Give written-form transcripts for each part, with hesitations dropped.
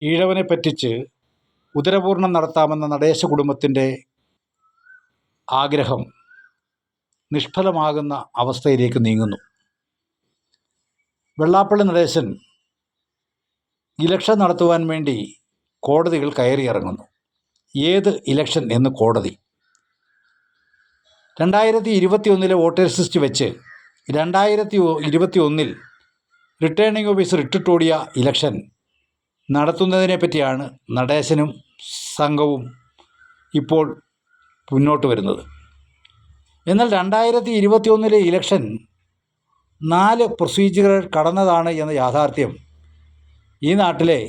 ഈഴവനെ പറ്റിച്ച് ഉദരപൂർണം നടത്താമെന്ന നടേശ കുടുംബത്തിൻ്റെ ആഗ്രഹം നിഷ്ഫലമാകുന്ന അവസ്ഥയിലേക്ക് നീങ്ങുന്നു. വെള്ളാപ്പള്ളി നടേശൻ ഇലക്ഷൻ നടത്തുവാൻ വേണ്ടി കോടതികൾ കയറിയിറങ്ങുന്നു. ഏത് ഇലക്ഷൻ എന്ന് കോടതി. 2021 വോട്ടേഴ്സ് ലിസ്റ്റ് വെച്ച് 2021 റിട്ടേണിംഗ് ഓഫീസർ ഇട്ടിട്ടോടിയ ഇലക്ഷൻ നടത്തുന്നതിനെ പറ്റിയാണ് നടേശനും സംഘവും ഇപ്പോൾ മുന്നോട്ട് വരുന്നത്. എന്നാൽ 2021 ഇലക്ഷൻ 4 പ്രൊസീജിയറുകൾ കടന്നതാണ് എന്ന യാഥാർത്ഥ്യം ഈ നാട്ടിലെ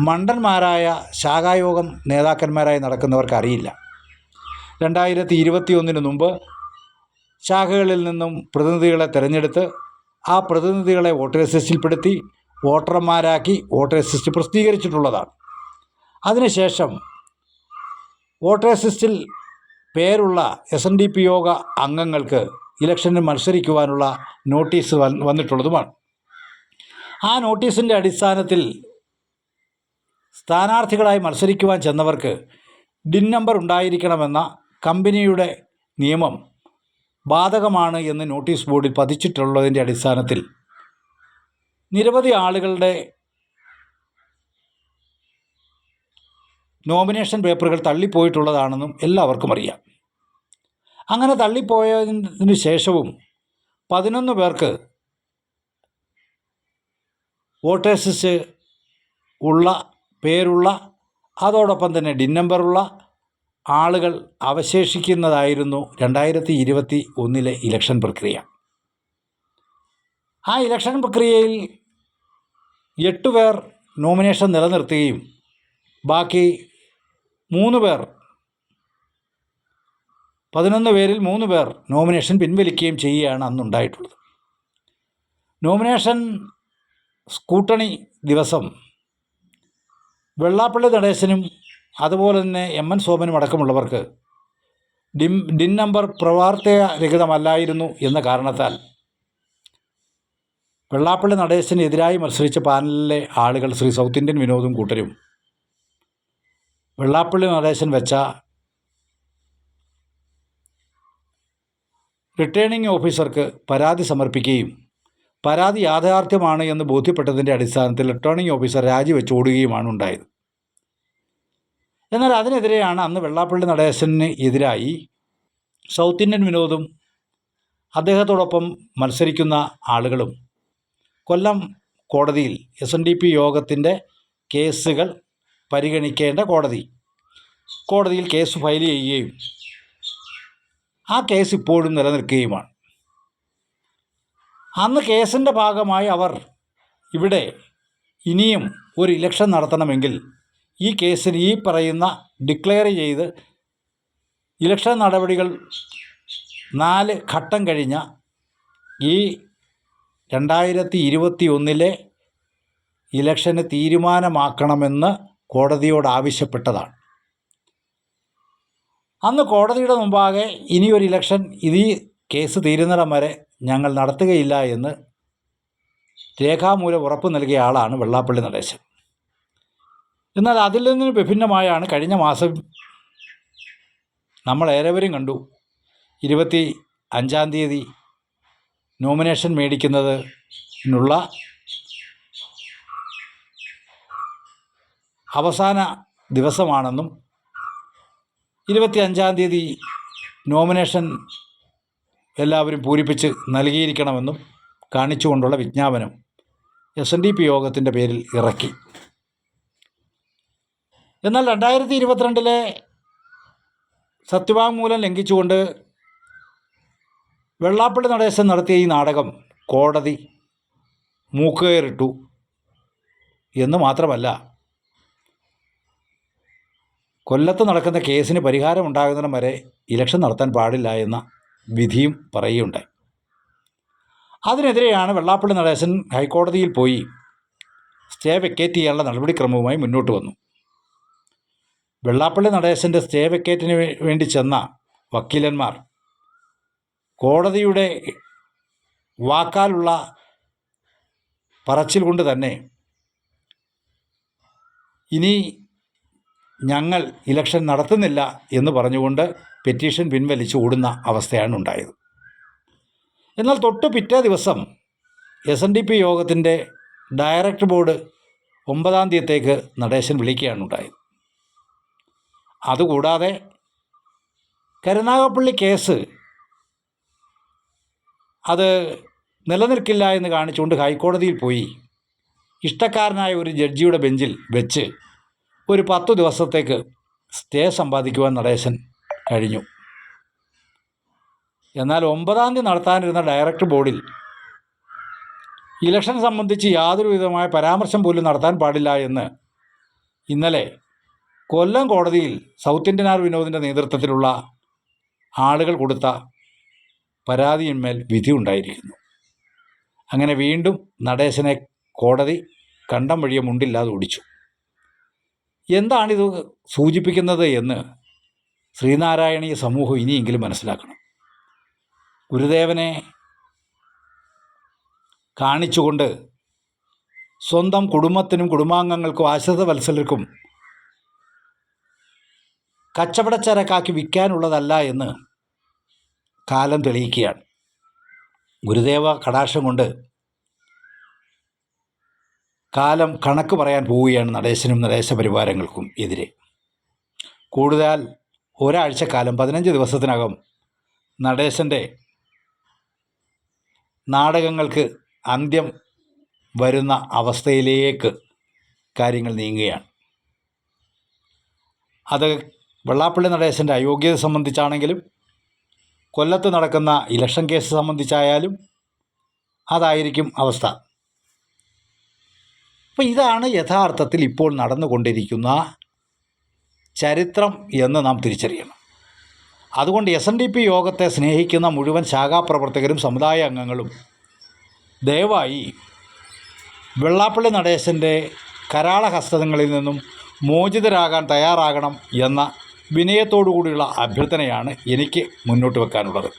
മണ്ടന്മാരായ ശാഖായോഗം നേതാക്കന്മാരായി നടക്കുന്നവർക്ക് അറിയില്ല. 2021 മുമ്പ് ശാഖകളിൽ നിന്നും പ്രതിനിധികളെ തിരഞ്ഞെടുത്ത് ആ പ്രതിനിധികളെ വോട്ടേഴ്സ് ലിസ്റ്റിൽപ്പെടുത്തി വോട്ടർമാരാക്കി വോട്ടേഴ്സ് ലിസ്റ്റ് പ്രസിദ്ധീകരിച്ചിട്ടുള്ളതാണ്. അതിനുശേഷം വോട്ടേഴ്സ് ലിസ്റ്റിൽ പേരുള്ള SNDP യോഗ അംഗങ്ങൾക്ക് ഇലക്ഷനിൽ മത്സരിക്കുവാനുള്ള നോട്ടീസ് വന്നിട്ടുള്ളതുമാണ്. ആ നോട്ടീസിൻ്റെ അടിസ്ഥാനത്തിൽ സ്ഥാനാർത്ഥികളായി മത്സരിക്കുവാൻ ചെന്നവർക്ക് DIN നമ്പർ ഉണ്ടായിരിക്കണമെന്ന കമ്പനിയുടെ നിയമം ബാധകമാണ് എന്ന് നോട്ടീസ് ബോർഡിൽ പതിച്ചിട്ടുള്ളതിൻ്റെ അടിസ്ഥാനത്തിൽ നിരവധി ആളുകളുടെ നോമിനേഷൻ പേപ്പറുകൾ തള്ളിപ്പോയിട്ടുള്ളതാണെന്നും എല്ലാവർക്കും അറിയാം. അങ്ങനെ തള്ളിപ്പോയതിനു ശേഷവും 11 പേർക്ക് വോട്ടേഴ്സ് ലിസ്റ്റ് ഉള്ള പേരുള്ള അതോടൊപ്പം തന്നെ DIN നമ്പറുള്ള ആളുകൾ അവശേഷിക്കുന്നതായിരുന്നു 2021 ഇലക്ഷൻ പ്രക്രിയ. ആ ഇലക്ഷൻ പ്രക്രിയയിൽ 8 പേർ നോമിനേഷൻ നിലനിർത്തുകയും ബാക്കി 3 പേർ 11 പേരിൽ 3 പേർ നോമിനേഷൻ പിൻവലിക്കുകയും ചെയ്യുകയാണ് അന്നുണ്ടായിട്ടുള്ളത്. നോമിനേഷൻ സ്കൂട്ടണി ദിവസം വെള്ളാപ്പള്ളി നടേശനും അതുപോലെ തന്നെ MN സോമനും അടക്കമുള്ളവർക്ക് DIN നമ്പർ പ്രവർത്തനരഹിതമല്ലായിരുന്നു എന്ന കാരണത്താൽ വെള്ളാപ്പള്ളി നടേശനെതിരായി മത്സരിച്ച പാനലിലെ ആളുകൾ ശ്രീ സൗത്ത് ഇന്ത്യൻ വിനോദും കൂട്ടരും വെള്ളാപ്പള്ളി നടേശൻ വെച്ച റിട്ടേണിംഗ് ഓഫീസർക്ക് പരാതി സമർപ്പിക്കുകയും പരാതി യാഥാർത്ഥ്യമാണ് എന്ന് ബോധ്യപ്പെട്ടതിൻ്റെ അടിസ്ഥാനത്തിൽ റിട്ടേണിംഗ് ഓഫീസർ രാജിവെച്ച് ഓടുകയുമാണ് ഉണ്ടായത്. എന്നാൽ അതിനെതിരെയാണ് അന്ന് വെള്ളാപ്പള്ളി നടേശന് എതിരായി സൗത്ത് ഇന്ത്യൻ വിനോദും അദ്ദേഹത്തോടൊപ്പം മത്സരിക്കുന്ന ആളുകളും കൊല്ലം കോടതിയിൽ SNDP യോഗത്തിൻ്റെ കേസുകൾ പരിഗണിക്കേണ്ട കോടതിയിൽ കേസ് ഫയൽ ചെയ്യുകയും ആ കേസ് ഇപ്പോഴും നിലനിൽക്കുകയുമാണ്. അന്ന് കേസിൻ്റെ ഭാഗമായി അവർ ഇവിടെ ഇനിയും ഒരു ഇലക്ഷൻ നടത്തണമെങ്കിൽ ഈ കേസിന് ഈ പറയുന്ന ഡിക്ലെയർ ചെയ്ത് ഇലക്ഷൻ നടപടികൾ 4 ഘട്ടം കഴിഞ്ഞ ഈ 2021 ഇലക്ഷന് തീരുമാനമാക്കണമെന്ന് കോടതിയോട് ആവശ്യപ്പെട്ടതാണ്. അന്ന് കോടതിയുടെ മുമ്പാകെ ഇനിയൊരു ഇലക്ഷൻ ഈ കേസ് തീരുന്നിടം വരെ ഞങ്ങൾ നടത്തുകയില്ല എന്ന് രേഖാമൂലം ഉറപ്പ് നൽകിയ ആളാണ് വെള്ളാപ്പള്ളി നടേശൻ. എന്നാൽ അതിൽ നിന്ന് വിഭിന്നമായാണ് കഴിഞ്ഞ മാസം നമ്മളേവരും കണ്ടു 25-ാം തീയതി നോമിനേഷൻ മേടിക്കുന്നതിനുള്ള അവസാന ദിവസമാണെന്നും 25-ാം തീയതി നോമിനേഷൻ എല്ലാവരും പൂരിപ്പിച്ച് നൽകിയിരിക്കണമെന്നും കാണിച്ചുകൊണ്ടുള്ള വിജ്ഞാപനം SNDP യോഗത്തിൻ്റെ പേരിൽ ഇറക്കി. എന്നാൽ 2022 സത്യവാങ്മൂലം ലംഘിച്ചുകൊണ്ട് വെള്ളാപ്പള്ളി നടേശൻ നടത്തിയ ഈ നാടകം കോടതി മൂക്കുകയറിട്ടു എന്ന് മാത്രമല്ല, കൊല്ലത്ത് നടക്കുന്ന കേസിന് പരിഹാരം ഉണ്ടാകുന്നിടം വരെ ഇലക്ഷൻ നടത്താൻ പാടില്ല എന്ന വിധിയും പറയുകയുണ്ടായി. അതിനെതിരെയാണ് വെള്ളാപ്പള്ളി നടേശൻ ഹൈക്കോടതിയിൽ പോയി സ്റ്റേ വെക്കേറ്റ് ചെയ്യാനുള്ള നടപടിക്രമവുമായി മുന്നോട്ട് വന്നു. വെള്ളാപ്പള്ളി നടേശൻ്റെ സ്റ്റേ വെക്കേറ്റിന് വേണ്ടി ചെന്ന വക്കീലന്മാർ കോടതിയുടെ വാക്കാലുള്ള പറച്ചിൽ കൊണ്ട് തന്നെ ഇനി ഞങ്ങൾ ഇലക്ഷൻ നടത്തുന്നില്ല എന്ന് പറഞ്ഞുകൊണ്ട് പെറ്റീഷൻ പിൻവലിച്ച് ഓടുന്ന അവസ്ഥയാണ് ഉണ്ടായത്. എന്നാൽ തൊട്ട് പിറ്റേ ദിവസം SNDP യോഗത്തിൻ്റെ ഡയറക്ടർ ബോർഡ് 9-ാം തീയതിയേക്ക് നടേശൻ വിളിക്കുകയാണ് ഉണ്ടായത്. അതുകൂടാതെ കരുനാഗപ്പള്ളി കേസ് അത് നിലനിൽക്കില്ല എന്ന് കാണിച്ചുകൊണ്ട് ഹൈക്കോടതിയിൽ പോയി ഇഷ്ടക്കാരനായ ഒരു ജഡ്ജിയുടെ ബെഞ്ചിൽ വെച്ച് ഒരു 10 ദിവസത്തേക്ക് സ്റ്റേ സമ്പാദിക്കുവാൻ നടേശൻ കഴിഞ്ഞു. എന്നാൽ 9-ാം തീയതി നടത്താനിരുന്ന ഡയറക്ടർ ബോർഡിൽ ഇലക്ഷൻ സംബന്ധിച്ച് യാതൊരു വിധമായ പരാമർശം പോലും നടത്താൻ പാടില്ല എന്ന് ഇന്നലെ കൊല്ലം കോടതിയിൽ സൗത്ത് ഇന്ത്യൻ ആർ വിനോദിൻ്റെ നേതൃത്വത്തിലുള്ള ആളുകൾ കൊടുത്ത പരാതിയിന്മേൽ വിധി ഉണ്ടായിരിക്കുന്നു. അങ്ങനെ വീണ്ടും നടേശനെ കോടതി കണ്ടം വഴിയെ മുണ്ടില്ലാതെ ഓടിച്ചു. എന്താണിത് സൂചിപ്പിക്കുന്നത് എന്ന് ശ്രീനാരായണീയ സമൂഹം ഇനിയെങ്കിലും മനസ്സിലാക്കണം. ഗുരുദേവനെ കാണിച്ചുകൊണ്ട് സ്വന്തം കുടുംബത്തിനും കുടുംബാംഗങ്ങൾക്കും ആശ്രിത വത്സലർക്കും കച്ചവടച്ചരക്കാക്കി വിൽക്കാനുള്ളതല്ല എന്ന് കാലം തെളിയിക്കുകയാണ്. ഗുരുദേവ കടാക്ഷം കൊണ്ട് കാലം കണക്ക് പറയാൻ പോവുകയാണ് നടേശനും നടേശ പരിവാരങ്ങൾക്കും എതിരെ. കൂടുതൽ ഒരാഴ്ചക്കാലം 15 ദിവസത്തിനകം നടേശൻ്റെ നാടകങ്ങൾക്ക് അന്ത്യം വരുന്ന അവസ്ഥയിലേക്ക് കാര്യങ്ങൾ നീങ്ങുകയാണ്. അത് വെള്ളാപ്പള്ളി നടേശൻ്റെ അയോഗ്യത സംബന്ധിച്ചാണെങ്കിലും കൊല്ലത്ത് നടക്കുന്ന ഇലക്ഷൻ കേസ് സംബന്ധിച്ചായാലും അതായിരിക്കും അവസ്ഥ. അപ്പോൾ ഇതാണ് യഥാർത്ഥത്തിൽ ഇപ്പോൾ നടന്നുകൊണ്ടിരിക്കുന്ന ചരിത്രം എന്ന് നാം തിരിച്ചറിയണം. അതുകൊണ്ട് SNDP യോഗത്തെ സ്നേഹിക്കുന്ന മുഴുവൻ ശാഖാപ്രവർത്തകരും സമുദായ അംഗങ്ങളും ദയവായി വെള്ളാപ്പള്ളി നടേശൻ്റെ കരാളഹസ്തങ്ങളിൽ നിന്നും മോചിതരാകാൻ തയ്യാറാകണം എന്ന വിനയത്തോടു കൂടിയുള്ള അഭ്യർത്ഥനയാണ് എനിക്ക് മുന്നോട്ട് വെക്കാനുള്ളത്.